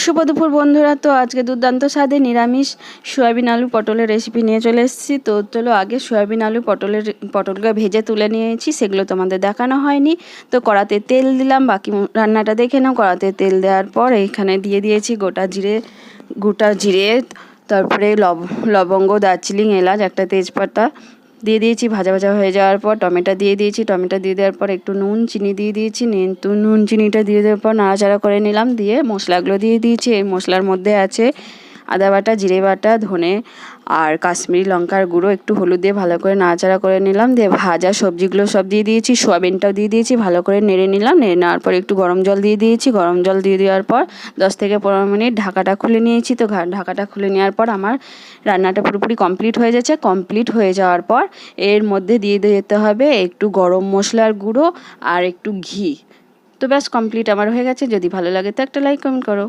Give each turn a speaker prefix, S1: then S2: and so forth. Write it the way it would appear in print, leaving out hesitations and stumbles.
S1: শুভ দুপুর বন্ধুরা। তো আজকে দুর্দান্ত স্বাদে নিরামিষ সয়াবিন আলু পটলের রেসিপি নিয়ে চলে এসেছি। তো চলো আগে সয়াবিন আলু পটলকে ভেজে তুলে নিয়েছি, সেগুলো তোমাদের দেখানো হয়নি। তো কড়াতে তেল দিলাম, বাকি রান্নাটা দেখে নাও। কড়াতে তেল দেওয়ার পর এইখানে দিয়ে দিয়েছি গোটা জিরে, তারপরে লবঙ্গ, দারচিনি, এলাচ, একটা তেজপাতা দিয়ে দিয়েছি। ভাজা ভাজা হয়ে যাওয়ার পর টমেটো দিয়ে দিয়েছি। টমেটো দিয়ে দেওয়ার পর একটু নুন চিনি দিয়ে দিয়েছি। নুন চিনিটা দিয়ে দেওয়ার পর নাড়াচাড়া করে নিলাম, দিয়ে মশলাগুলো দিয়ে দিয়েছি। এই মশলার মধ্যে আছে আদা বাটা, জিরে বাটা, ধনে আর কাশ্মীরি লঙ্কার গুঁড়ো, একটু হলুদ দিয়ে ভালো করে নাড়াচাড়া করে নিলাম। দিয়ে ভাজা সবজিগুলো সব দিয়ে দিয়েছি, সোয়াবিনটাও দিয়ে দিয়েছি, ভালো করে নেড়ে নিলাম। নেড়ে নেওয়ার পর একটু গরম জল দিয়ে দিয়েছি। গরম জল দিয়ে দেওয়ার পর 10 থেকে 15 মিনিট ঢাকাটা খুলে নিয়েছি। তো ঢাকাটা খুলে নেওয়ার পর আমার রান্নাটা পুরোপুরি কমপ্লিট হয়ে যাচ্ছে। কমপ্লিট হয়ে যাওয়ার পর এর মধ্যে দিয়ে দিতে হবে একটু গরম মশলার গুঁড়ো আর একটু ঘি। তো ব্যাস কমপ্লিট আমার হয়ে গেছে। যদি ভালো লাগে তো একটা লাইক কমেন্ট করো।